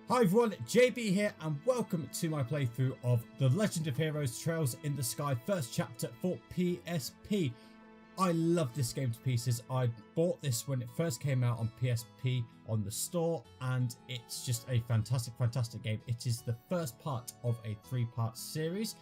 Hi everyone, JB here and welcome to my playthrough of The Legend of Heroes Trails in the Sky first chapter for PSP. I love this game to pieces. I bought this when it first came out on PSP on the store and it's just a fantastic game. It is the first part of a 3-part series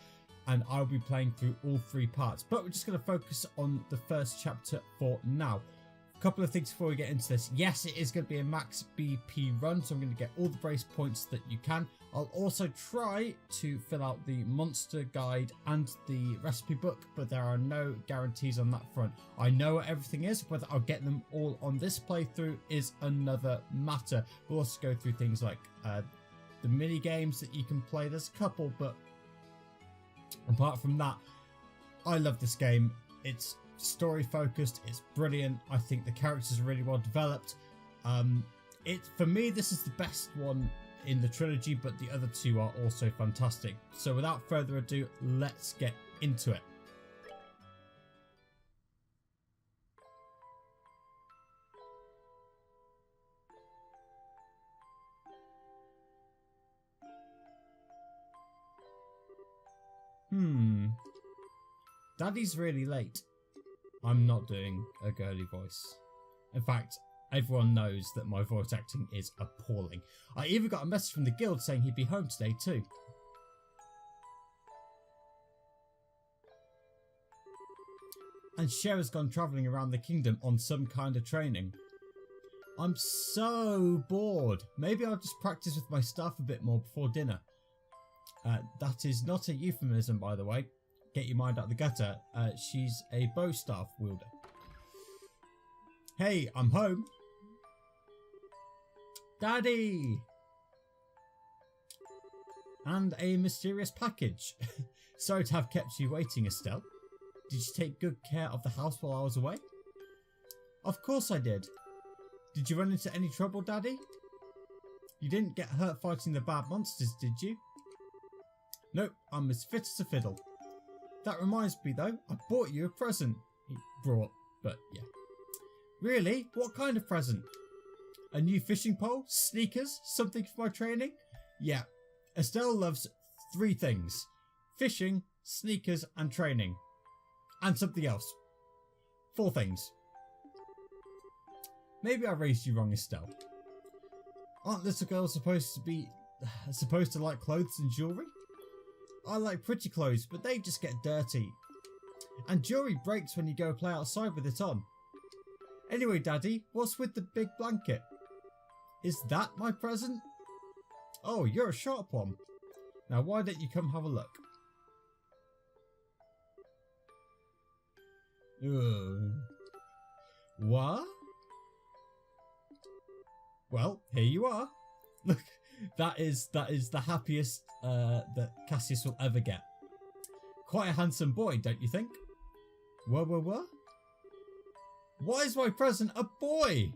and I'll be playing through all 3 parts, but we're just going to focus on the first chapter for now. A couple of things before we get into this. Yes, it is going to be a max BP run, so I'm going to get all the brace points that you can. I'll also try to fill out the monster guide and the recipe book, but there are no guarantees on that front. I know what everything is, whether I'll get them all on this playthrough is another matter. We'll also go through things like the mini games that you can play. There's a couple, but apart from that, I love this game. It's story focused, it's brilliant. I think the characters are really well developed. For me, this is the best one in the trilogy, but the other 2 are also fantastic. So without further ado, let's get into it. Daddy's really late. I'm not doing a girly voice. In fact, everyone knows that my voice acting is appalling. I even got a message from the guild saying he'd be home today too. And Cher's gone travelling around the kingdom on some kind of training. I'm so bored. Maybe I'll just practice with my staff a bit more before dinner. That is not a euphemism, by the way. Get your mind out of the gutter. She's a bow staff wielder. Hey, I'm home. Daddy! And a mysterious package. Sorry to have kept you waiting, Estelle. Did you take good care of the house while I was away? Of course I did. Did you run into any trouble, Daddy? You didn't get hurt fighting the bad monsters, did you? Nope, I'm as fit as a fiddle. That reminds me though, I bought you a present. He brought, but yeah. Really? What kind of present? A new fishing pole? Sneakers? Something for my training? Yeah. Estelle loves 3 things. Fishing, sneakers and training. And something else. 4 things. Maybe I raised you wrong, Estelle. Aren't little girls supposed to like clothes and jewellery? I like pretty clothes, but they just get dirty. And jewellery breaks when you go play outside with it on. Anyway, Daddy, what's with the big blanket? Is that my present? Oh, you're a sharp one. Now why don't you come have a look? What? Well, here you are. Look, that is the happiest that Cassius will ever get. Quite a handsome boy, don't you think? What? Why is my present a boy?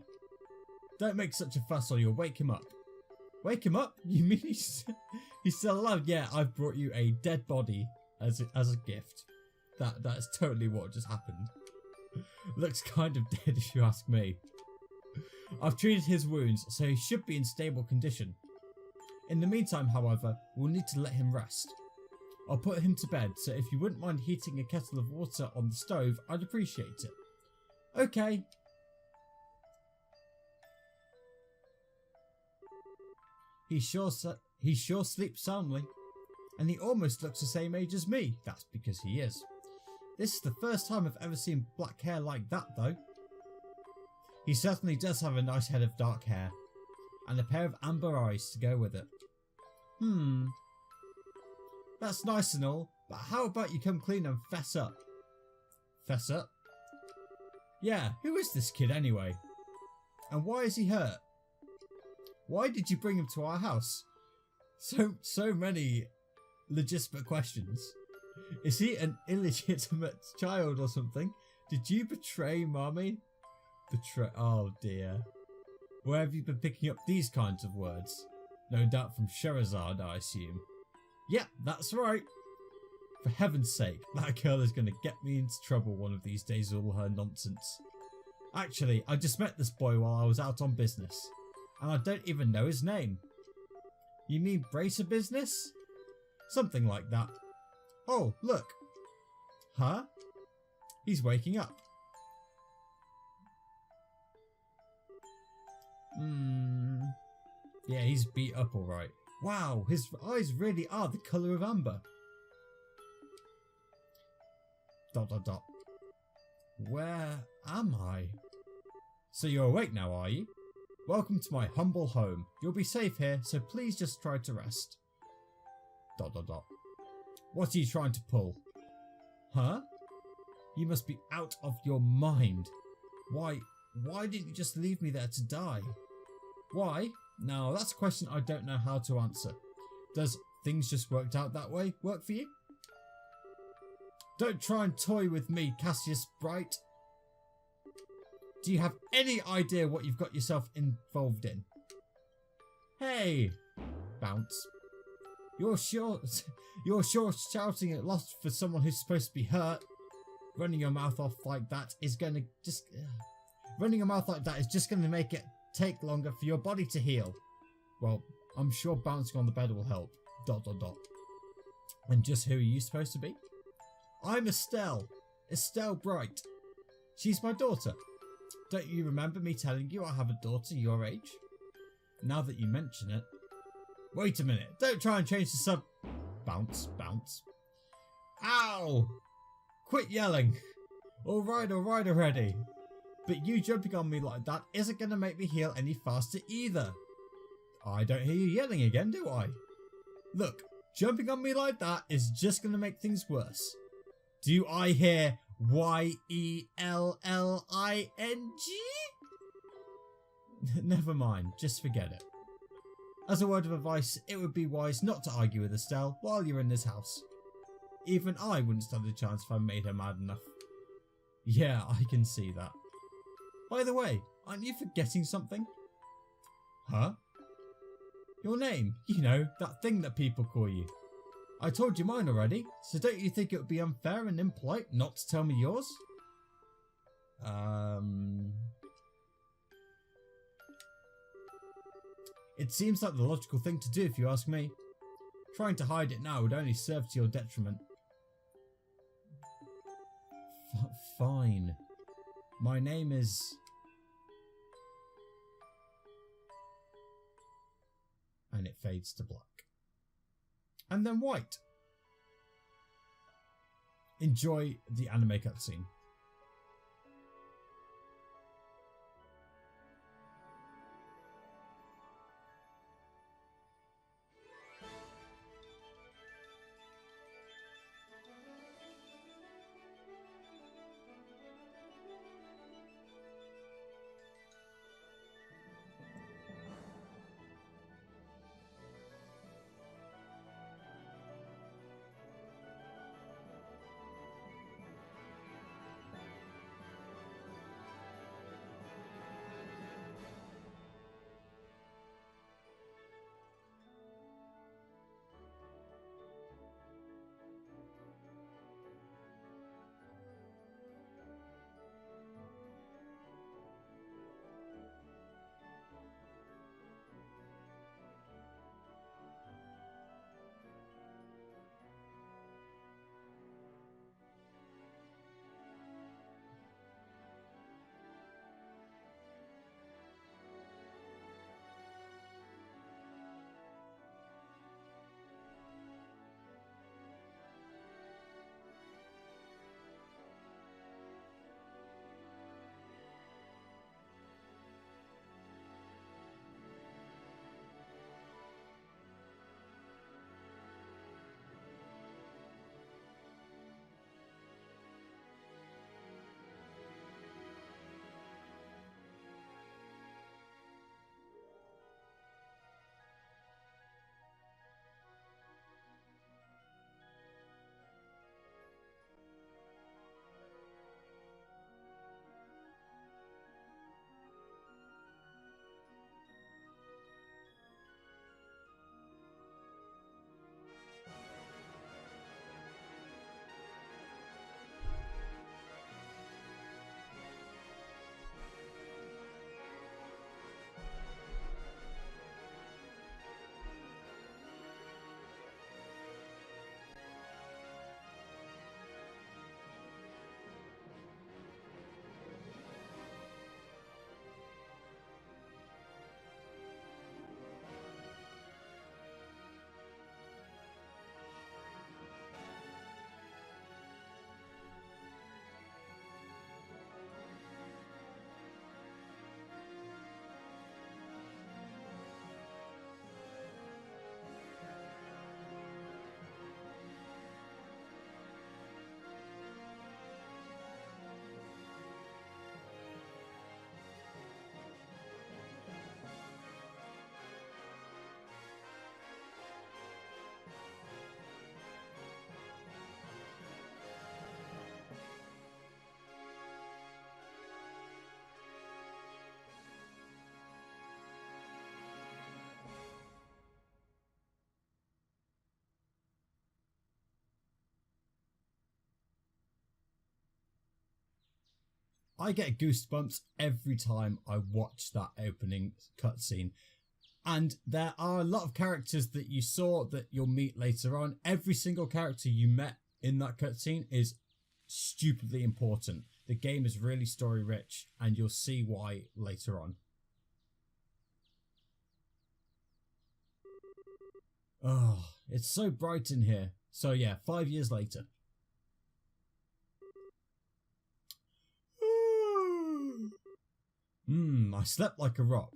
Don't make such a fuss or you'll wake him up. Wake him up? You mean he's still alive? Yeah, I've brought you a dead body as a gift. That's totally what just happened. Looks kind of dead if you ask me. I've treated his wounds, so he should be in stable condition. In the meantime, however, we'll need to let him rest. I'll put him to bed, so if you wouldn't mind heating a kettle of water on the stove, I'd appreciate it. Okay. He sure sleeps soundly. And he almost looks the same age as me. That's because he is. This is the first time I've ever seen black hair like that, though. He certainly does have a nice head of dark hair. And a pair of amber eyes to go with it. That's nice and all, but how about you come clean and fess up? Fess up? Yeah, who is this kid anyway? And why is he hurt? Why did you bring him to our house? So many legitimate questions. Is he an illegitimate child or something? Did you betray Mommy? Oh dear. Where have you been picking up these kinds of words? No doubt from Scheherazade, I assume. Yep, that's right. For heaven's sake, that girl is going to get me into trouble one of these days with all her nonsense. Actually, I just met this boy while I was out on business, and I don't even know his name. You mean bracer business? Something like that. Oh, look. Huh? He's waking up. Yeah, he's beat up alright. Wow, his eyes really are the colour of amber. ... Where am I? So you're awake now, are you? Welcome to my humble home. You'll be safe here, so please just try to rest. ... What are you trying to pull? Huh? You must be out of your mind. Why didn't you just leave me there to die? Why? Now, that's a question I don't know how to answer. Does things just worked out that way work for you? Don't try and toy with me, Cassius Bright. Do you have any idea what you've got yourself involved in? Hey! Bounce. You're sure shouting at loss for someone who's supposed to be hurt. Running your mouth off like that is going to just... Running your mouth like that is just going to make it take longer for your body to heal. Well, I'm sure bouncing on the bed will help. ... And just who are you supposed to be? I'm Estelle. Estelle Bright. She's my daughter. Don't you remember me telling you I have a daughter your age? Now that you mention it... Wait a minute. Don't try and change the sub... Bounce, bounce. Ow! Quit yelling. Alright already. But you jumping on me like that isn't going to make me heal any faster either. I don't hear you yelling again, do I? Look, jumping on me like that is just going to make things worse. Do I hear YELLING? Never mind, just forget it. As a word of advice, it would be wise not to argue with Estelle while you're in this house. Even I wouldn't stand a chance if I made her mad enough. Yeah, I can see that. By the way, aren't you forgetting something? Huh? Your name, you know, that thing that people call you. I told you mine already, so don't you think it would be unfair and impolite not to tell me yours? It seems like the logical thing to do if you ask me. Trying to hide it now would only serve to your detriment. Fine. My name is... And it fades to black. And then white. Enjoy the anime cutscene. I get goosebumps every time I watch that opening cutscene. And there are a lot of characters that you saw that you'll meet later on. Every single character you met in that cutscene is stupidly important. The game is really story rich, and you'll see why later on. Oh, it's so bright in here. So yeah, 5 years later. I slept like a rock.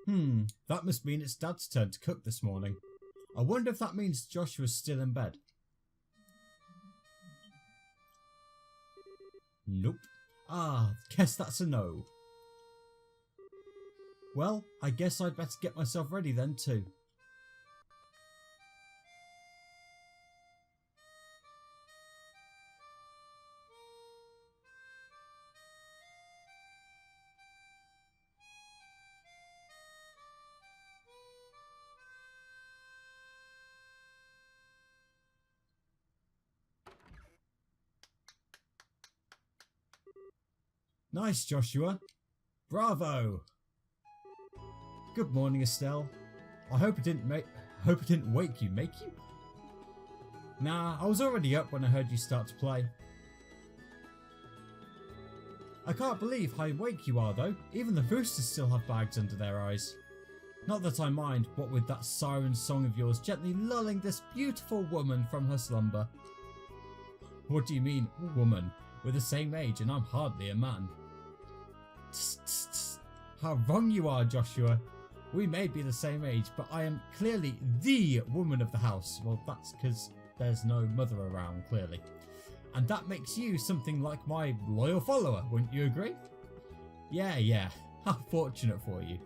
That must mean it's Dad's turn to cook this morning. I wonder if that means Joshua's still in bed. Nope. Guess that's a no. Well, I guess I'd better get myself ready then too. Nice, Joshua. Bravo. Good morning, Estelle. I hope it didn't wake you. Make you? Nah, I was already up when I heard you start to play. I can't believe how awake you are though. Even the roosters still have bags under their eyes. Not that I mind, what with that siren song of yours gently lulling this beautiful woman from her slumber. What do you mean, woman? We're the same age and I'm hardly a man. How wrong you are, Joshua. We may be the same age, but I am clearly the woman of the house. Well, that's because there's no mother around, clearly. And that makes you something like my loyal follower, wouldn't you agree? Yeah. How fortunate for you.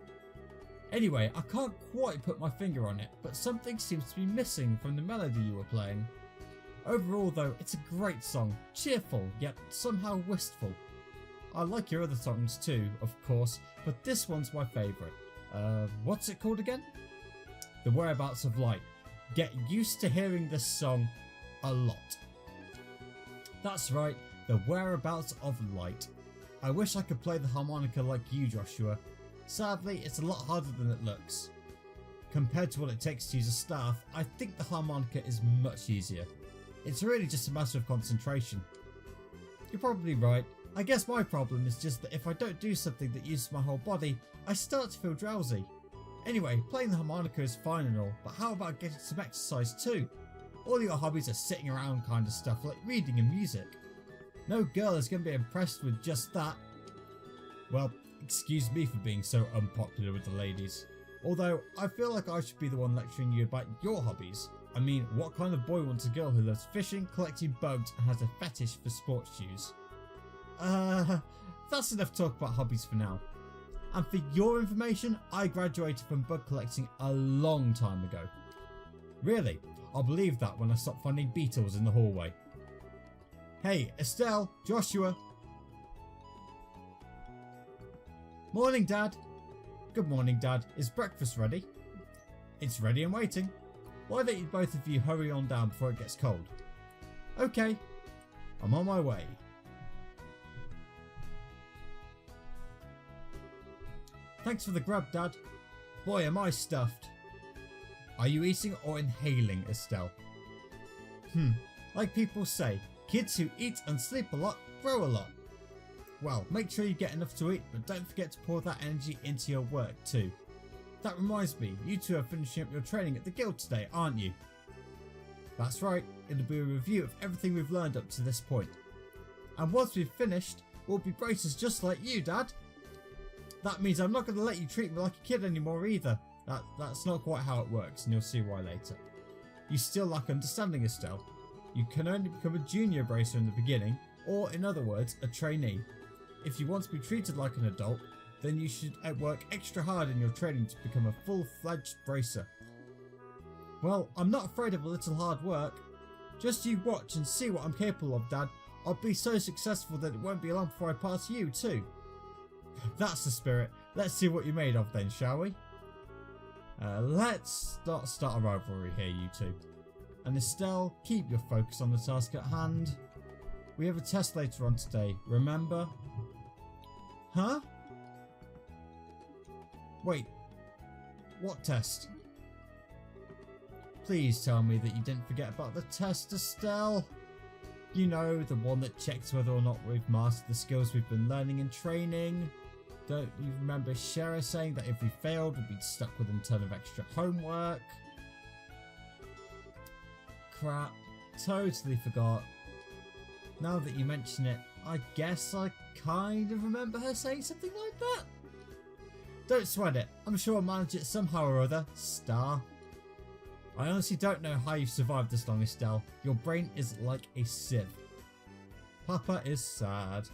Anyway, I can't quite put my finger on it, but something seems to be missing from the melody you were playing. Overall though, it's a great song, cheerful, yet somehow wistful. I like your other songs too, of course, but this one's my favourite. What's it called again? The Whereabouts of Light. Get used to hearing this song a lot. That's right, The Whereabouts of Light. I wish I could play the harmonica like you, Joshua. Sadly, it's a lot harder than it looks. Compared to what it takes to use a staff, I think the harmonica is much easier. It's really just a matter of concentration. You're probably right. I guess my problem is just that if I don't do something that uses my whole body, I start to feel drowsy. Anyway, playing the harmonica is fine and all, but how about getting some exercise too? All your hobbies are sitting around kind of stuff like reading and music. No girl is going to be impressed with just that. Well, excuse me for being so unpopular with the ladies. Although, I feel like I should be the one lecturing you about your hobbies. I mean, what kind of boy wants a girl who loves fishing, collecting bugs and has a fetish for sports shoes? That's enough talk about hobbies for now. And for your information, I graduated from bug collecting a long time ago. Really? I'll believe that when I stop finding beetles in the hallway. Hey, Estelle, Joshua. Morning, Dad. Good morning, Dad. Is breakfast ready? It's ready and waiting. Why don't you both of you hurry on down before it gets cold? Okay, I'm on my way. Thanks for the grub, Dad. Boy, am I stuffed. Are you eating or inhaling, Estelle? Like people say, kids who eat and sleep a lot grow a lot. Well, make sure you get enough to eat, but don't forget to pour that energy into your work too. That reminds me, you two are finishing up your training at the guild today, aren't you? That's right, it'll be a review of everything we've learned up to this point. And once we've finished, we'll be bracers just like you, Dad. That means I'm not going to let you treat me like a kid anymore either. That's not quite how it works, and you'll see why later. You still lack understanding, Estelle. You can only become a junior bracer in the beginning, or in other words, a trainee. If you want to be treated like an adult, then you should work extra hard in your training to become a full-fledged bracer. Well, I'm not afraid of a little hard work. Just you watch and see what I'm capable of, Dad. I'll be so successful that it won't be long before I pass you too. That's the spirit. Let's see what you're made of then, shall we? Let's not start a rivalry here, you two. And Estelle, keep your focus on the task at hand. We have a test later on today, remember? Huh? Wait, what test? Please tell me that you didn't forget about the test, Estelle. You know, the one that checks whether or not we've mastered the skills we've been learning in training. Don't you remember Shara saying that if we failed, we'd be stuck with a ton of extra homework? Crap, totally forgot. Now that you mention it, I guess I kind of remember her saying something like that. Don't sweat it, I'm sure I'll manage it somehow or other, Star. I honestly don't know how you've survived this long, Estelle. Your brain is like a sieve. Papa is sad.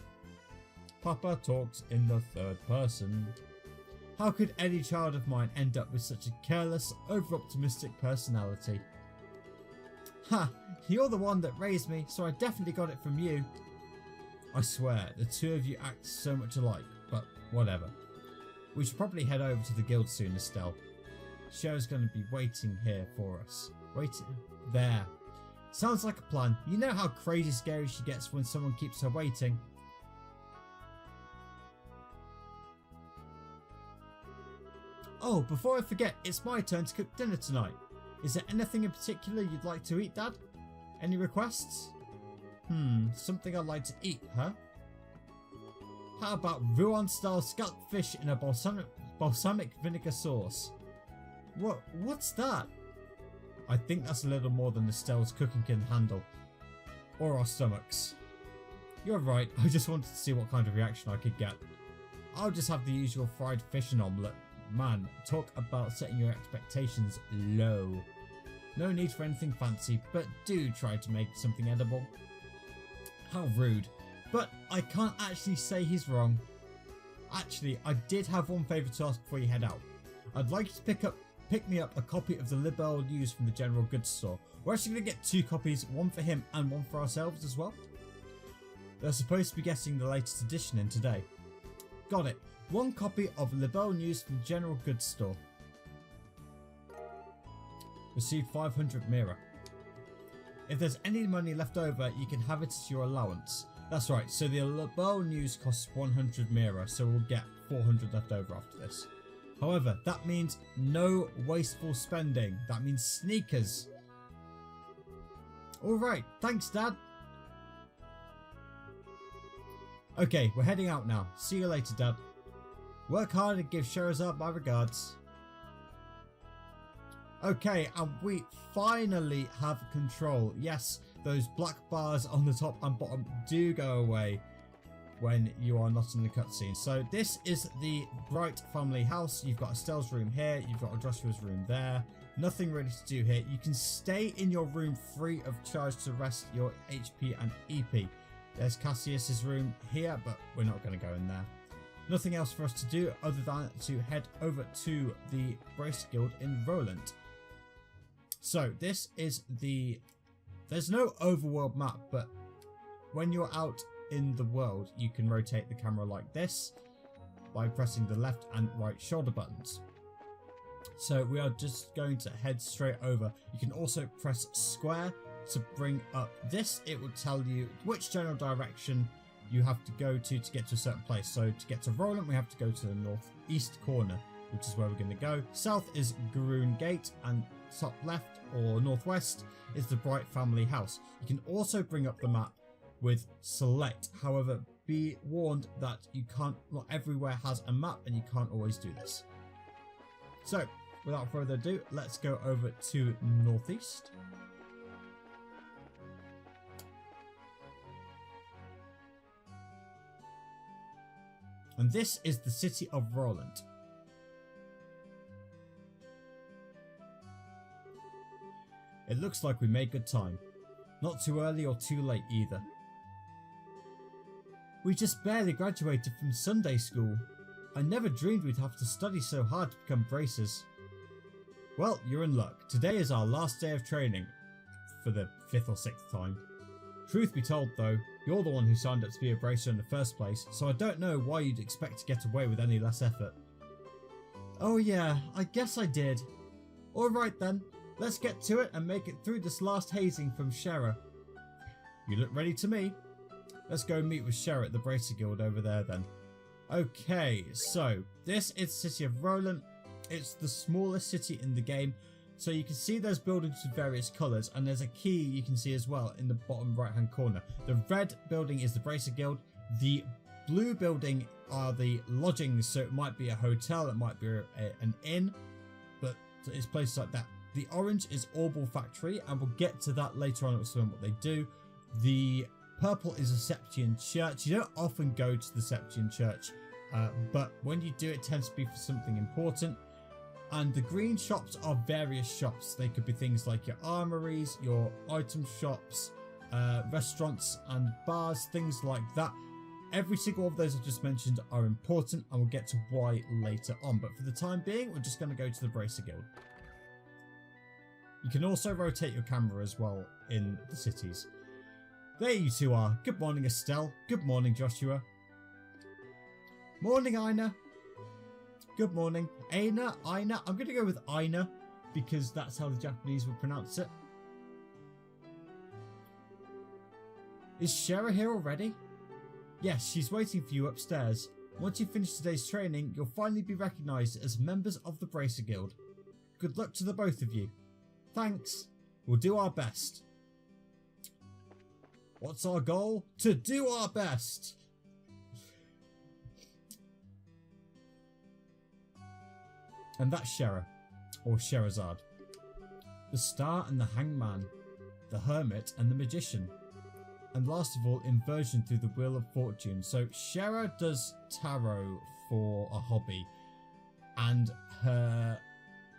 Papa talks in the third person. How could any child of mine end up with such a careless, over-optimistic personality? Ha! You're the one that raised me, so I definitely got it from you. I swear, the two of you act so much alike, but whatever. We should probably head over to the guild soon, Estelle. Cher's going to be waiting here for us. Waiting there. Sounds like a plan. You know how crazy scary she gets when someone keeps her waiting. Oh, before I forget, it's my turn to cook dinner tonight. Is there anything in particular you'd like to eat, Dad? Any requests? Something I'd like to eat, huh? How about Rouen-style scalloped fish in a balsamic vinegar sauce? What's that? I think that's a little more than Estelle's cooking can handle. Or our stomachs. You're right, I just wanted to see what kind of reaction I could get. I'll just have the usual fried fish and omelette. Man, talk about setting your expectations low. No need for anything fancy, but do try to make something edible. How rude. But I can't actually say he's wrong. Actually, I did have one favour to ask before you head out. I'd like you to pick me up a copy of the Liberl news from the general goods store. We're actually going to get 2 copies, one for him and one for ourselves as well. They're supposed to be getting the latest edition in today. Got it. 1 copy of Liberl news from the general goods store. Received 500 Mira. If there's any money left over, you can have it as your allowance. That's right, so the Liberl news costs 100 Mira, so we'll get 400 left over after this. However, that means no wasteful spending. That means sneakers. Alright, thanks, Dad. Okay, we're heading out now. See you later, Dad. Work hard and give Sherazade my regards. Okay, and we finally have control. Yes, those black bars on the top and bottom do go away when you are not in the cutscene. So this is the Bright family house. You've got Estelle's room here. You've got Joshua's room there. Nothing really to do here. You can stay in your room free of charge to rest your HP and EP. There's Cassius's room here, but we're not going to go in there. Nothing else for us to do other than to head over to the Brace Guild in Roland. So this is the... There's no overworld map, but when you're out in the world, you can rotate the camera like this by pressing the left and right shoulder buttons. So we are just going to head straight over. You can also press square to bring up this. It will tell you which general direction you have to go to get to a certain place. So to get to Roland, we have to go to the northeast corner, which is where we're going to go. South is Garoon Gate, and top left or northwest is the Bright family house. You can also bring up the map with select. However, be warned that you can't, not everywhere has a map and you can't always do this. So without further ado, let's go over to northeast. And this is the city of Roland. It looks like we made good time. Not too early or too late either. We just barely graduated from Sunday school. I never dreamed we'd have to study so hard to become bracers. Well, you're in luck. Today is our last day of training. For the 5th or 6th time. Truth be told though, you're the one who signed up to be a bracer in the first place, so I don't know why you'd expect to get away with any less effort. Oh yeah, I guess I did. Alright then, let's get to it and make it through this last hazing from Shara. You look ready to me. let's go meet with Shera at the Bracer Guild over there then. Okay, so this is the city of Roland. It's the smallest city in the game. So you can see there's buildings with various colours, and there's a key you can see as well in the bottom right hand corner. The red building is the Bracer Guild. The blue building are the lodgings, so it might be a hotel, it might be an inn, but it's places like that. The orange is Orbital Factory, and we'll get to that later on. I'll explain what they do. The purple is a Septian Church. You don't often go to the Septian Church, but when you do, it tends to be for something important. And the green shops are various shops. They could be things like your armories, your item shops, restaurants and bars, things like that. Every single one of those I've just mentioned are important, and we'll get to why later on. But for the time being, we're just going to go to the Bracer Guild. You can also rotate your camera as well in the cities. There you two are. Good morning, Estelle. Good morning, Joshua. Morning, Aina. Good morning. Aina. I'm going to go with Aina because that's how the Japanese would pronounce it. Is Shera here already? Yes, she's waiting for you upstairs. Once you finish today's training, you'll finally be recognised as members of the Bracer Guild. Good luck to the both of you. Thanks. We'll do our best. What's our goal? To do our best. And that's Shera, or Sherazade. The Star and the Hangman, the Hermit and the Magician. And last of all, inversion through the Wheel of Fortune. So Shera does tarot for a hobby, and her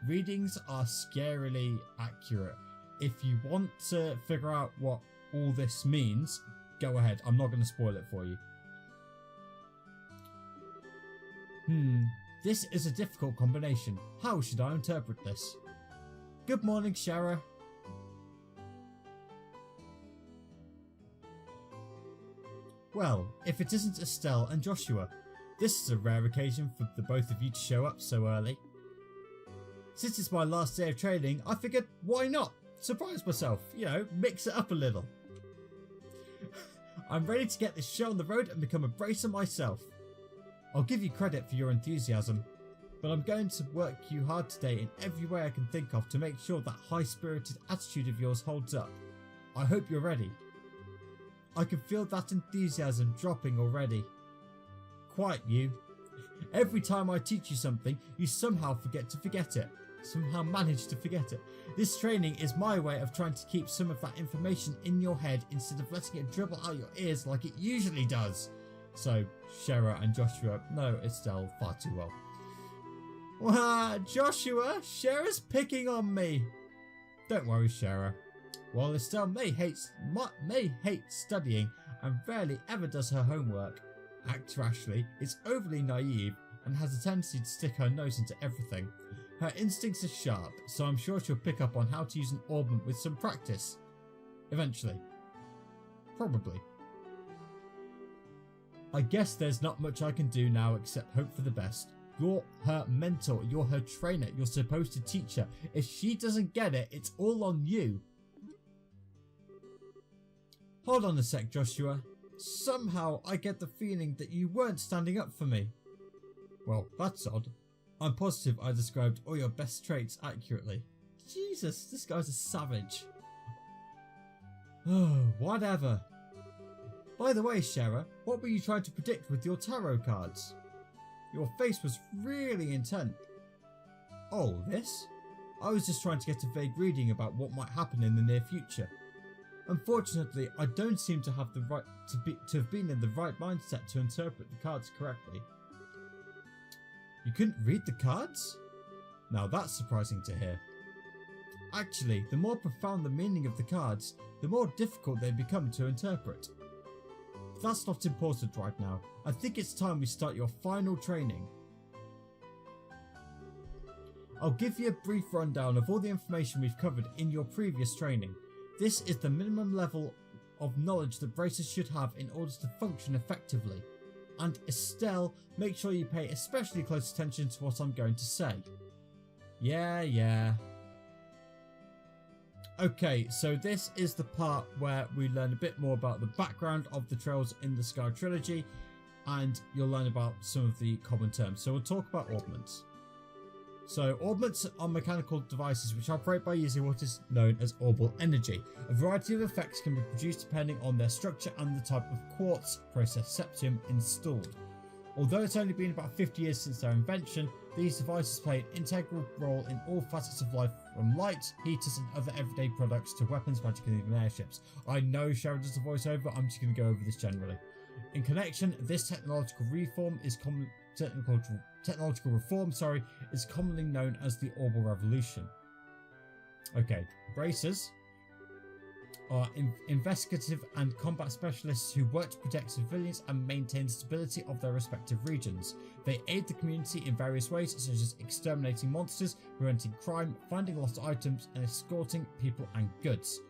readings are scarily accurate. If you want to figure out what all this means, go ahead. I'm not going to spoil it for you. This is a difficult combination. How should I interpret this? Good morning, Shera. Well, if it isn't Estelle and Joshua, this is a rare occasion for the both of you to show up so early. Since it's my last day of training, I figured, why not? Surprise myself, you know, mix it up a little. I'm ready to get this show on the road and become a bracer myself. I'll give you credit for your enthusiasm, but I'm going to work you hard today in every way I can think of to make sure that high-spirited attitude of yours holds up. I hope you're ready. I can feel that enthusiasm dropping already. Quite you. Every time I teach you something, you somehow forget to forget it. Somehow manage to forget it. This training is my way of trying to keep some of that information in your head instead of letting it dribble out your ears like it usually does. So, Shera and Joshua know Estelle far too well. Wow, Joshua, Shera's picking on me. Don't worry, Shera. While Estelle may hate studying and rarely ever does her homework, actor Ashley is overly naive and has a tendency to stick her nose into everything. Her instincts are sharp, so I'm sure she'll pick up on how to use an Orbment with some practice. Eventually. Probably. I guess there's not much I can do now except hope for the best. You're her mentor, you're her trainer, you're supposed to teach her. If she doesn't get it, it's all on you. Hold on a sec, Joshua. Somehow I get the feeling that you weren't standing up for me. Well, that's odd. I'm positive I described all your best traits accurately. Jesus, this guy's a savage. Oh, whatever. By the way, Shera, what were you trying to predict with your tarot cards? Your face was really intent. Oh, this? I was just trying to get a vague reading about what might happen in the near future. Unfortunately, I don't seem to have the right to have been in the right mindset to interpret the cards correctly. You couldn't read the cards? Now that's surprising to hear. Actually, the more profound the meaning of the cards, the more difficult they become to interpret. But that's not important right now. I think it's time we start your final training. I'll give you a brief rundown of all the information we've covered in your previous training. This is the minimum level of knowledge that bracers should have in order to function effectively. And Estelle, make sure you pay especially close attention to what I'm going to say. Yeah. Okay, so this is the part where we learn a bit more about the background of the Trails in the Sky trilogy, and you'll learn about some of the common terms. So we'll talk about orbments. So orbments are mechanical devices which operate by using what is known as orbal energy. A variety of effects can be produced depending on their structure and the type of quartz process septum installed. Although it's only been about 50 years since their invention, these devices play an integral role in all facets of life, from lights, heaters and other everyday products to weapons, magic and even airships. I know Sharon does the voiceover, I'm just going to go over this generally. In connection, this technological reform is commonly known as the Orbal Revolution. Okay, bracers are investigative and combat specialists who work to protect civilians and maintain the stability of their respective regions. They aid the community in various ways, such as exterminating monsters, preventing crime, finding lost items, and escorting people and goods.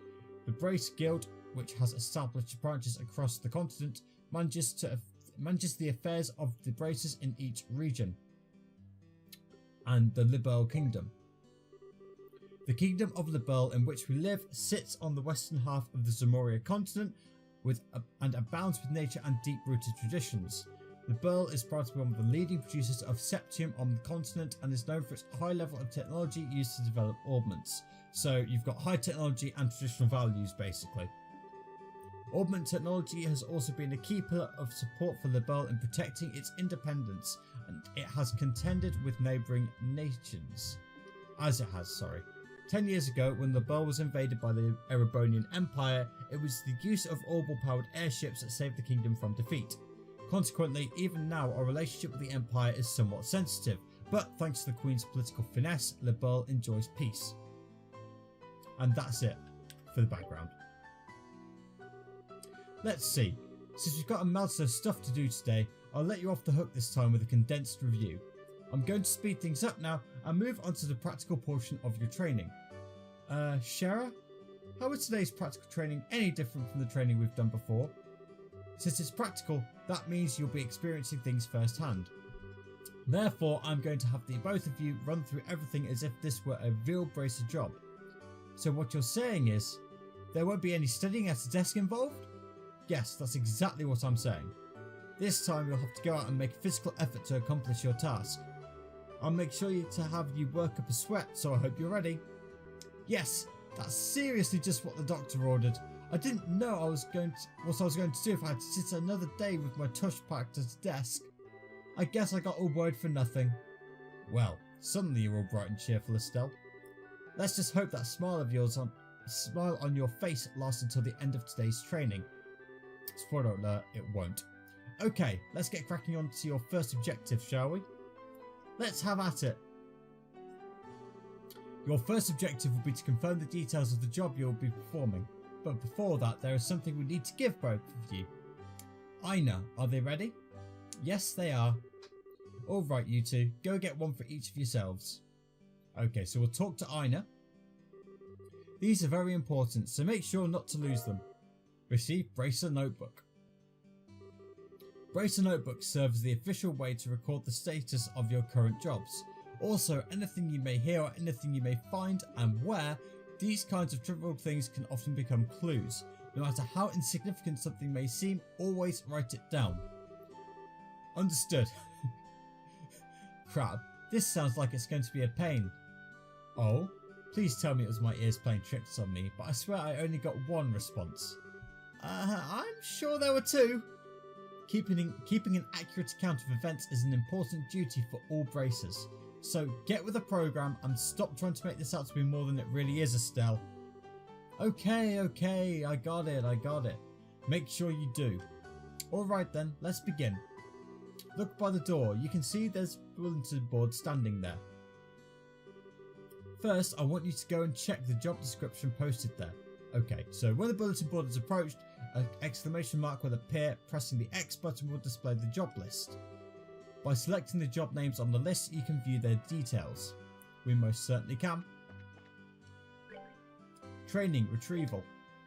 The Brace Guild, which has established branches across the continent, manages the affairs of the bracers in each region, and the Liberl Kingdom. The Kingdom of Liberl, in which we live, sits on the western half of the Zamoria continent and abounds with nature and deep-rooted traditions. Liberl is proud to be one of the leading producers of septium on the continent and is known for its high level of technology used to develop orbments. So you've got high technology and traditional values, basically. Orbment technology has also been a key pillar of support for Liberl in protecting its independence, and it has contended with neighbouring nations. 10 years ago, when Liberl was invaded by the Erebonian Empire, it was the use of Orbal-powered airships that saved the kingdom from defeat. Consequently, even now our relationship with the Empire is somewhat sensitive, but thanks to the Queen's political finesse, Liberl enjoys peace. And that's it for the background. Let's see. Since we've got a mountain of stuff to do today, I'll let you off the hook this time with a condensed review. I'm going to speed things up now and move on to the practical portion of your training. Shara, how is today's practical training any different from the training we've done before? Since it's practical, that means you'll be experiencing things firsthand. Therefore, I'm going to have the both of you run through everything as if this were a real bracer job. So what you're saying is, there won't be any studying at a desk involved? Yes, that's exactly what I'm saying. This time you'll have to go out and make a physical effort to accomplish your task. I'll make sure to have you work up a sweat, so I hope you're ready. Yes, that's seriously just what the doctor ordered. I didn't know what I was going to do if I had to sit another day with my tush packed at a desk. I guess I got all worried for nothing. Well, suddenly you're all bright and cheerful, Estelle. Let's just hope that smile on your face lasts until the end of today's training. Spoiler alert, it won't. Okay, let's get cracking on to your first objective, shall we? Let's have at it. Your first objective will be to confirm the details of the job you'll be performing. But before that, there is something we need to give both of you. Aina, are they ready? Yes, they are. Alright, you two, go get one for each of yourselves. Okay, so we'll talk to Aina. These are very important, so make sure not to lose them. Receive Bracer Notebook. Bracer Notebook serves as the official way to record the status of your current jobs. Also, anything you may hear or anything you may find and where, these kinds of trivial things can often become clues. No matter how insignificant something may seem, always write it down. Understood. Crap, this sounds like it's going to be a pain. Oh, please tell me it was my ears playing tricks on me, but I swear I only got one response. I'm sure there were two. Keeping an accurate account of events is an important duty for all bracers. So get with the program and stop trying to make this out to be more than it really is, Estelle. Okay, I got it. Make sure you do. Alright then, let's begin. Look by the door, you can see there's a bulletin board standing there. First, I want you to go and check the job description posted there. Okay, so when the bulletin board is approached, an exclamation mark will appear. Pressing the X button will display the job list. By selecting the job names on the list, you can view their details. We most certainly can. Training Retrieval.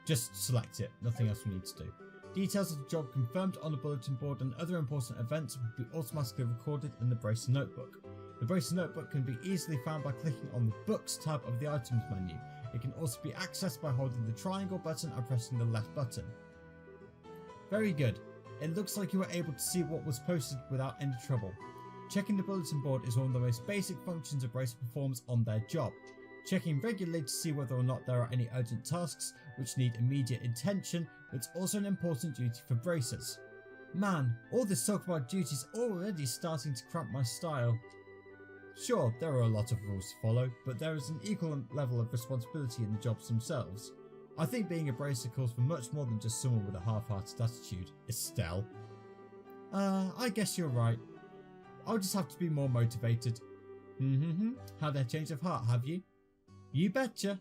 Just select it, nothing else we need to do. Details of the job confirmed on the bulletin board and other important events will be automatically recorded in the Bracer Notebook. The Bracer Notebook can be easily found by clicking on the Books tab of the Items menu. It can can also be accessed by holding the triangle button and pressing the left button. Very good. It looks like you were able to see what was posted without any trouble. Checking the bulletin board is one of the most basic functions a bracer performs on their job. Checking regularly to see whether or not there are any urgent tasks which need immediate attention, but it's also an important duty for bracers. Man, all this talk about duties already starting to cramp my style. Sure, there are a lot of rules to follow, but there is an equal level of responsibility in the jobs themselves. I think being a bracer calls for much more than just someone with a half-hearted attitude, Estelle. I guess you're right. I'll just have to be more motivated. Had a change of heart, have you? You betcha.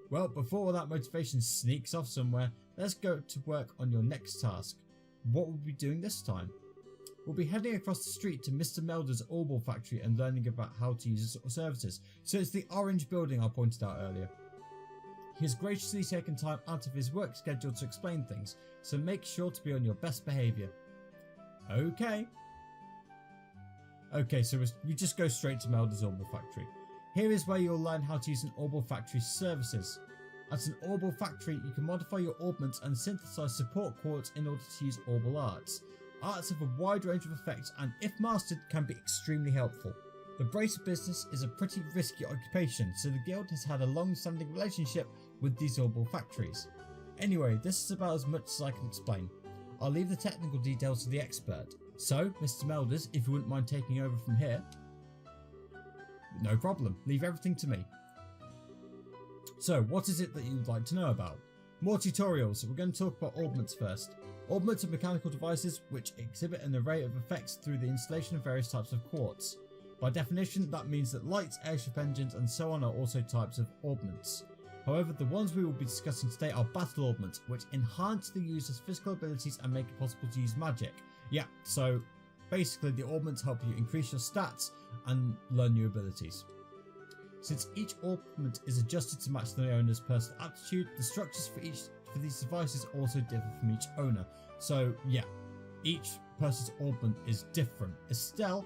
Well, before all that motivation sneaks off somewhere, let's go to work on your next task. What will we be doing this time? We'll be heading across the street to Mr. Melder's Orbment factory and learning about how to use his services. So it's the orange building I pointed out earlier. He has graciously taken time out of his work schedule to explain things, so make sure to be on your best behaviour. Okay, so we just go straight to Melder's Orbment factory. Here is where you'll learn how to use an Orbment factory's services. At an Orbment factory, you can modify your orbments and synthesize support quartz in order to use Orbment arts. Arts have a wide range of effects and, if mastered, can be extremely helpful. The bracer business is a pretty risky occupation, so the guild has had a long-standing relationship with these Orbment factories. Anyway, this is about as much as I can explain. I'll leave the technical details to the expert. So, Mr. Melders, if you wouldn't mind taking over from here. No problem, leave everything to me. So, what is it that you'd like to know about? More tutorials. We're going to talk about orbments first. Orbments are mechanical devices which exhibit an array of effects through the installation of various types of quartz. By definition, that means that lights, airship engines and so on are also types of orbments. However, the ones we will be discussing today are battle orbments, which enhance the user's physical abilities and make it possible to use magic. Yeah, so basically the orbments help you increase your stats and learn new abilities. Since each orbment is adjusted to match the owner's personal aptitude, the structures for these devices also differ from each owner. So yeah, each person's orbment is different. Estelle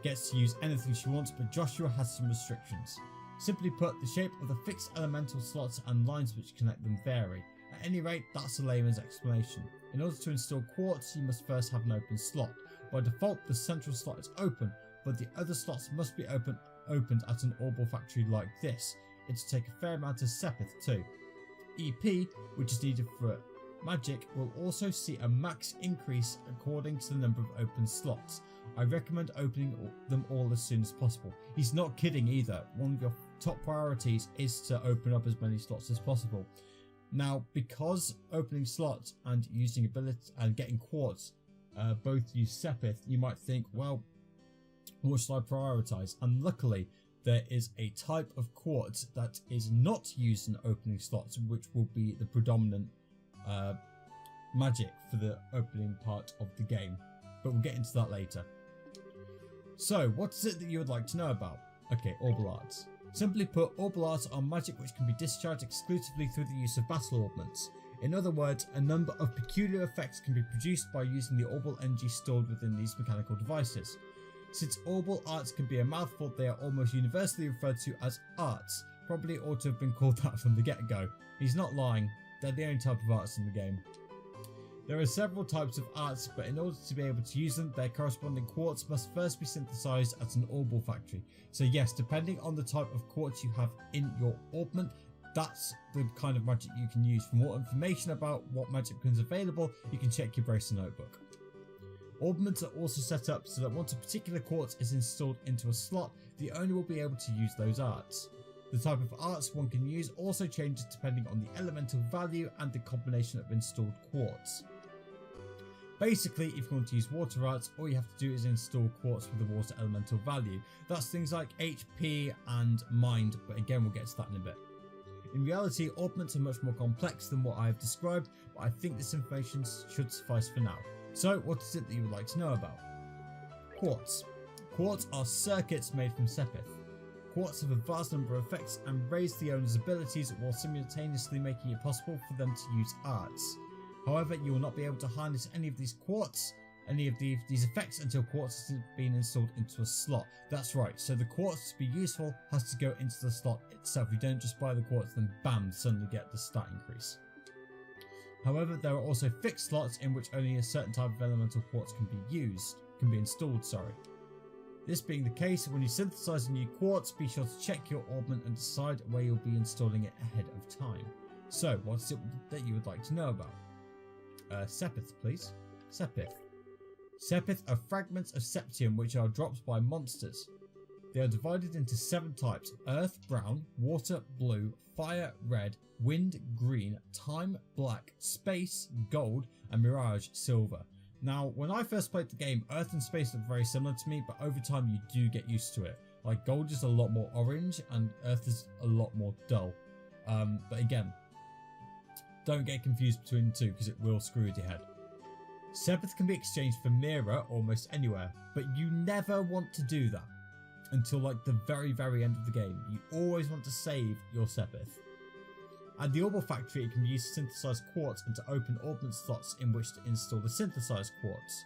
gets to use anything she wants, but Joshua has some restrictions. Simply put, the shape of the fixed elemental slots and lines which connect them vary. At any rate, that's a layman's explanation. In order to install quartz, you must first have an open slot. By default, the central slot is open, but the other slots must be opened at an Orbment factory like this. It'll take a fair amount of sepith too. EP, which is needed for magic, will also see a max increase according to the number of open slots. I recommend opening them all as soon as possible. He's not kidding either. One of your top priorities is to open up as many slots as possible. Now, because opening slots and using ability and getting quartz both use sepith, you might think, well, what should I prioritize? And luckily, there is a type of quartz that is not used in opening slots, which will be the predominant magic for the opening part of the game. But we'll get into that later. So, what is it that you would like to know about? Okay, Orbal Arts. Simply put, Orbal Arts are magic which can be discharged exclusively through the use of battle orbments. In other words, a number of peculiar effects can be produced by using the Orbal energy stored within these mechanical devices. Since Orbal Arts can be a mouthful, they are almost universally referred to as arts. Probably ought to have been called that from the get-go. He's not lying, they're the only type of arts in the game. There are several types of arts, but in order to be able to use them, their corresponding quartz must first be synthesized at an Orbal factory. So yes, depending on the type of quartz you have in your orbment, that's the kind of magic you can use. For more information about what magic becomes available, you can check your bracer notebook. Orbments are also set up so that once a particular quartz is installed into a slot, the owner will be able to use those arts. The type of arts one can use also changes depending on the elemental value and the combination of installed quartz. Basically, if you want to use water arts, all you have to do is install quartz with a water elemental value. That's things like HP and mind, but again we'll get to that in a bit. In reality, orbments are much more complex than what I have described, but I think this information should suffice for now. So, what is it that you would like to know about? Quartz. Quartz are circuits made from sepith. Quartz have a vast number of effects and raise the owner's abilities while simultaneously making it possible for them to use arts. However, you will not be able to harness any of these quartz any of these effects until quartz has been installed into a slot. That's right, so the quartz to be useful has to go into the slot itself. You don't just buy the quartz then bam, suddenly get the stat increase. However, there are also fixed slots in which only a certain type of elemental quartz can be installed. This being the case, when you synthesize a new quartz, be sure to check your Orbment and decide where you'll be installing it ahead of time. So, what's it that you would like to know about? Sepith, please. Sepith. Sepith are fragments of septium which are dropped by monsters. They are divided into 7 types: earth brown, water blue, fire red, wind green, time black, space gold, and mirage silver. Now, when I first played the game, earth and space look very similar to me, but over time you do get used to it. Like, gold is a lot more orange and earth is a lot more dull. But again, don't get confused between the two because it will screw with your head. Sepith can be exchanged for mirror almost anywhere, but you never want to do that until like the very end of the game. You always want to save your Sepith. At the Orbital factory, it can be used to synthesize quartz and to open Orbment slots in which to install the synthesized quartz.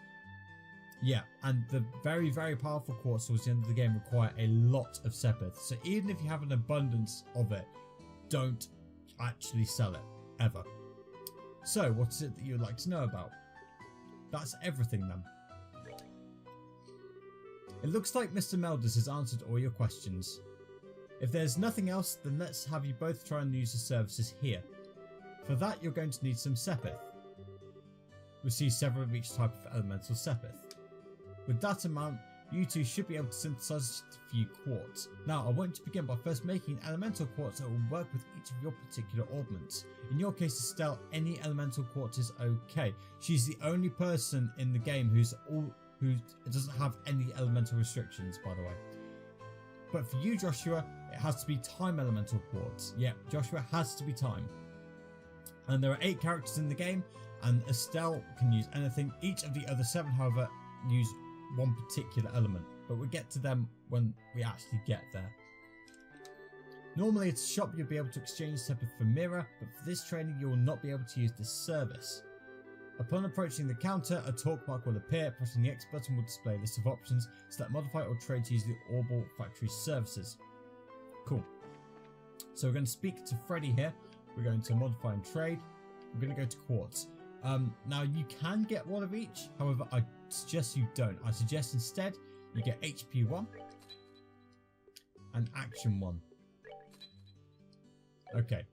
Yeah, and the very powerful quartz towards the end of the game require a lot of Sepith, so even if you have an abundance of it, don't actually sell it, ever. So, what is it that you would like to know about? That's everything then. It looks like Mr. Melders has answered all your questions. If there's nothing else, then let's have you both try and use the services here. For that, you're going to need some Sepith. Receive several of each type of elemental Sepith. With that amount, you two should be able to synthesize a few quartz. Now, I want you to begin by first making an elemental quartz that will work with each of your particular Orbments. In your case, Estelle, any elemental quartz is okay. She's the only person in the game who doesn't have any elemental restrictions, by the way. But for you, Joshua, it has to be time elemental quartz. Yeah, Joshua has to be time. And there are 8 characters in the game, and Estelle can use anything. Each of the other 7, however, use one particular element, but we'll get to them when we actually get there. Normally at a shop you'll be able to exchange Sepith for mirror, but for this training you will not be able to use this service. Upon approaching the counter, a talk mark will appear. Pressing the X button will display a list of options. Select modify or trade to use the Orbital factory services. Cool. So we're going to speak to Freddy here. We're going to modify and trade. We're going to go to quartz. Now you can get one of each, however I suggest you don't. I suggest instead you get HP 1 and action 1. Okay.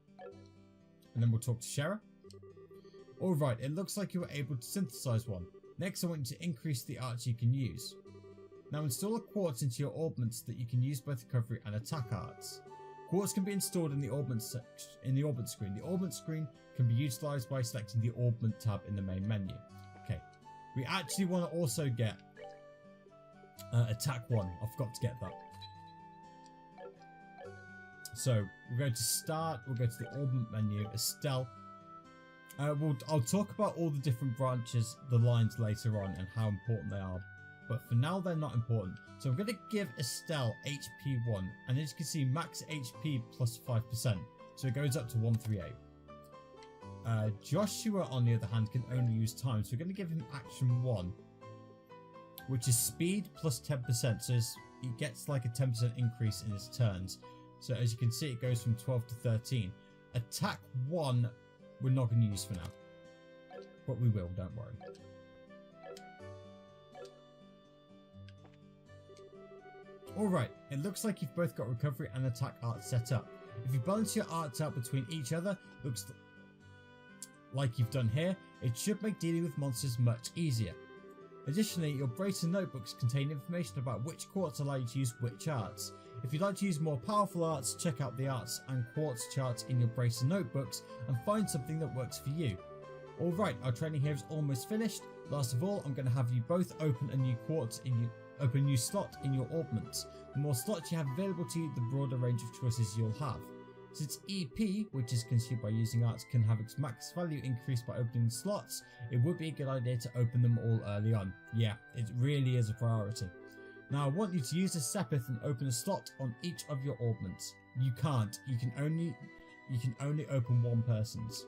And then we'll talk to Shara. Alright, it looks like you were able to synthesize one. Next I want you to increase the arts you can use. Now install a quartz into your Orbments that you can use both recovery and attack arts. Quartz can be installed in the Orbment screen. The Orbment screen can be utilised by selecting the Orbment tab in the main menu. Okay, we actually want to also get attack 1. I forgot to get that. So we're going to start, we'll go to the Orbment menu, Estelle. I'll talk about all the different branches, the lines later on and how important they are. But for now they're not important. So I'm going to give Estelle HP 1, and as you can see max HP plus 5%, so it goes up to 138. Joshua on the other hand can only use time, so we're going to give him action 1, which is speed plus 10%, so he gets like a 10% increase in his turns. So as you can see it goes from 12 to 13. Attack 1 we're not going to use for now, but we will, don't worry. Alright, it looks like you've both got recovery and attack art set up. If you balance your arts out between each other, looks like you've done here, it should make dealing with monsters much easier. Additionally, your bracer notebooks contain information about which quartz allow you to use which arts. If you'd like to use more powerful arts, check out the arts and quartz charts in your bracer notebooks and find something that works for you. Alright, our training here is almost finished. Last of all, I'm going to have you both open a new open a new slot in your Orbments. The more slots you have available to you, the broader range of choices you'll have. Since EP, which is consumed by using arts, can have its max value increased by opening slots, it would be a good idea to open them all early on. Yeah, it really is a priority. Now I want you to use a Sepith and open a slot on each of your Orbments. You can't. You can only open one person's.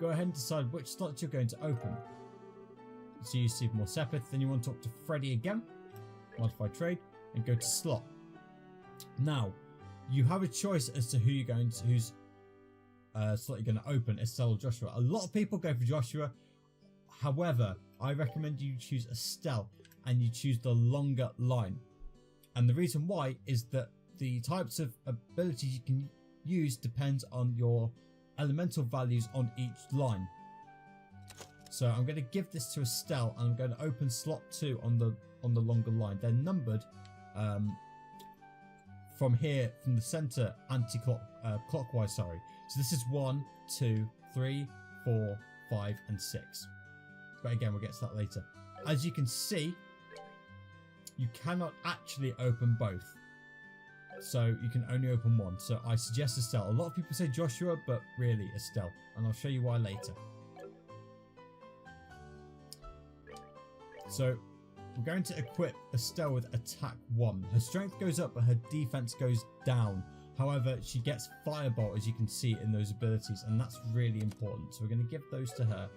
Go ahead and decide which slots you're going to open. so you see more Sepith. Then you want to talk to Freddy again, modify trade, and go to slot. Now, you have a choice as to who you're going to, whose slot you're going to open, Estelle or Joshua. A lot of people go for Joshua. However, I recommend you choose Estelle and you choose the longer line. And the reason why is that the types of abilities you can use depends on your elemental values on each line. So I'm going to give this to Estelle and I'm going to open slot 2 on the longer line. They're numbered from here, from the center clockwise, sorry. So this is 1, 2, 3, 4, 5 and 6. But again, we'll get to that later. As you can see, you cannot actually open both. So you can only open one. So I suggest Estelle. A lot of people say Joshua, but really Estelle. And I'll show you why later. So we're going to equip Estelle with attack 1. Her strength goes up, but her defense goes down. However, she gets Firebolt, as you can see in those abilities, and that's really important. So we're going to give those to her.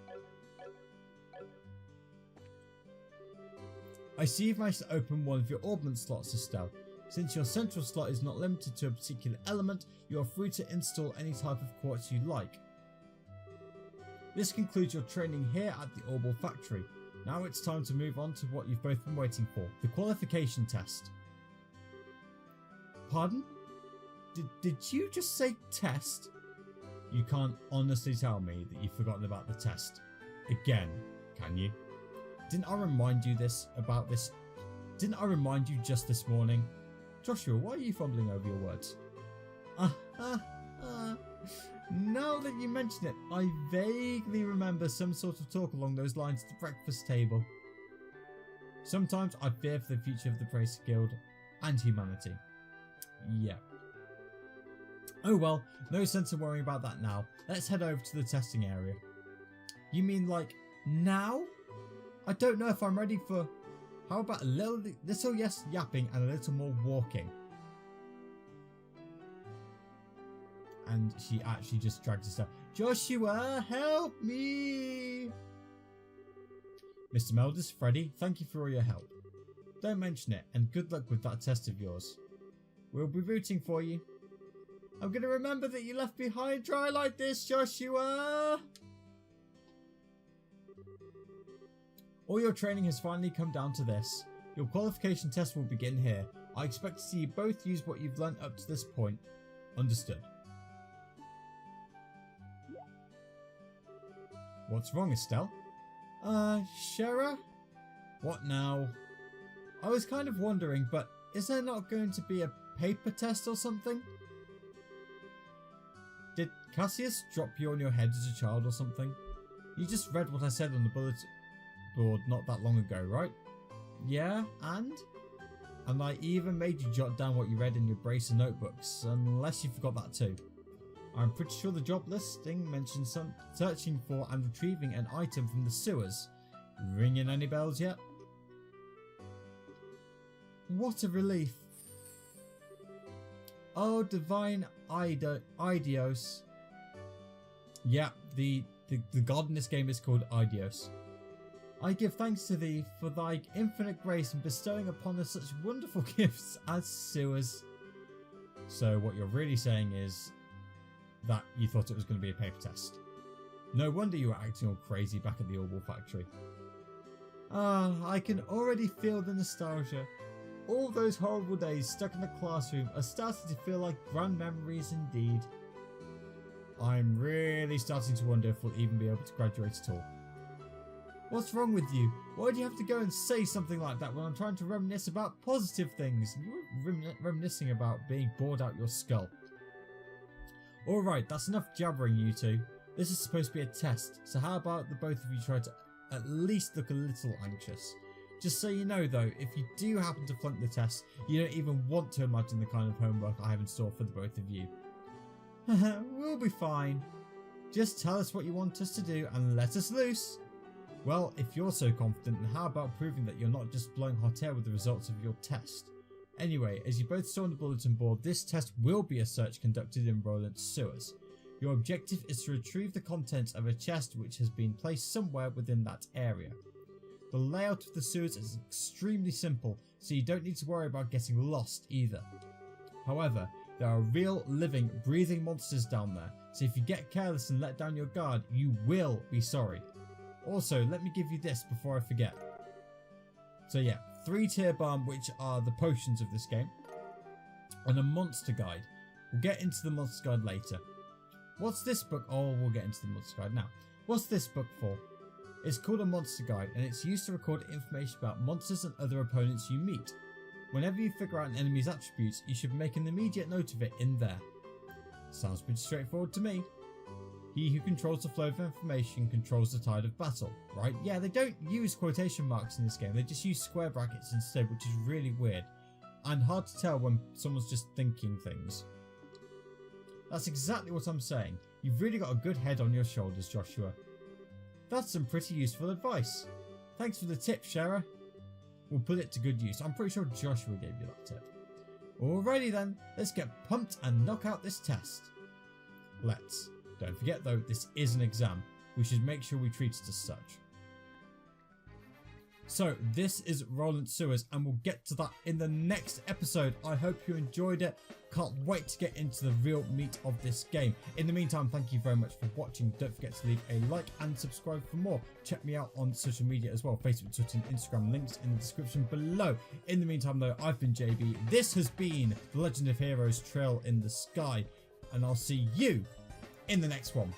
I see you've managed to open one of your Orbment slots, Estelle. Since your central slot is not limited to a particular element, you are free to install any type of quartz you like. This concludes your training here at the Liberl factory. Now it's time to move on to what you've both been waiting for, the qualification test. Pardon? Did you just say test? You can't honestly tell me that you've forgotten about the test again, can you? Didn't I remind you about this? Didn't I remind you just this morning? Joshua, why are you fumbling over your words? Now that you mention it, I vaguely remember some sort of talk along those lines at the breakfast table. Sometimes I fear for the future of the Bracer Guild and humanity. Yeah. Oh well, no sense in worrying about that now. Let's head over to the testing area. You mean like now? I don't know if I'm ready for... How about a little yes yapping and a little more walking? And she actually just dragged herself. Joshua, help me! Mr. Melders, Freddy, thank you for all your help. Don't mention it, and good luck with that test of yours. We'll be rooting for you. I'm going to remember that you left me high and dry like this, Joshua! All your training has finally come down to this. Your qualification test will begin here. I expect to see you both use what you've learnt up to this point. Understood. What's wrong, Estelle? Shara? What now? I was kind of wondering, but is there not going to be a paper test or something? Did Cassius drop you on your head as a child or something? You just read what I said on the bulletin board not that long ago, right? Yeah, and? And I even made you jot down what you read in your Bracer notebooks, unless you forgot that too. I'm pretty sure the job listing mentions searching for and retrieving an item from the sewers. Ringing any bells yet? What a relief. Oh, divine Idios. Yeah, the god in this game is called Idios. I give thanks to thee for thy infinite grace in bestowing upon us such wonderful gifts as sewers. So what you're really saying is that you thought it was going to be a paper test. No wonder you were acting all crazy back at the Liberl factory. Ah, I can already feel the nostalgia. All those horrible days stuck in the classroom are starting to feel like grand memories indeed. I'm really starting to wonder if we'll even be able to graduate at all. What's wrong with you? Why do you have to go and say something like that when I'm trying to reminisce about positive things? You were reminiscing about being bored out your skull. Alright, that's enough jabbering, you two. This is supposed to be a test, so how about the both of you try to at least look a little anxious? Just so you know though, if you do happen to flunk the test, you don't even want to imagine the kind of homework I have in store for the both of you. We'll be fine. Just tell us what you want us to do and let us loose. Well, if you're so confident, then how about proving that you're not just blowing hot air with the results of your test? Anyway, as you both saw on the bulletin board, this test will be a search conducted in Roland's sewers. Your objective is to retrieve the contents of a chest which has been placed somewhere within that area. The layout of the sewers is extremely simple, so you don't need to worry about getting lost either. However, there are real, living, breathing monsters down there, so if you get careless and let down your guard, you will be sorry. Also, let me give you this before I forget. So yeah, 3-tier balm, which are the potions of this game, and a monster guide. We'll get into the monster guide later. What's this book? Oh, we'll get into the monster guide now. What's this book for? It's called a monster guide, and it's used to record information about monsters and other opponents you meet. Whenever you figure out an enemy's attributes, you should make an immediate note of it in there. Sounds pretty straightforward to me. He who controls the flow of information controls the tide of battle, right? Yeah, they don't use quotation marks in this game, they just use square brackets instead, which is really weird. And hard to tell when someone's just thinking things. That's exactly what I'm saying. You've really got a good head on your shoulders, Joshua. That's some pretty useful advice. Thanks for the tip, Shara. We'll put it to good use. I'm pretty sure Joshua gave you that tip. Alrighty then, let's get pumped and knock out this test. Let's. Don't forget though, this is an exam. We should make sure we treat it as such. So this is Roland Sewers, and we'll get to that in the next episode. I hope you enjoyed it. Can't wait to get into the real meat of this game. In the meantime, thank you very much for watching. Don't forget to leave a like and subscribe for more. Check me out on social media as well. Facebook, Twitter and Instagram, links in the description below. In the meantime though, I've been JB. This has been The Legend of Heroes Trail in the Sky, and I'll see you in the next one.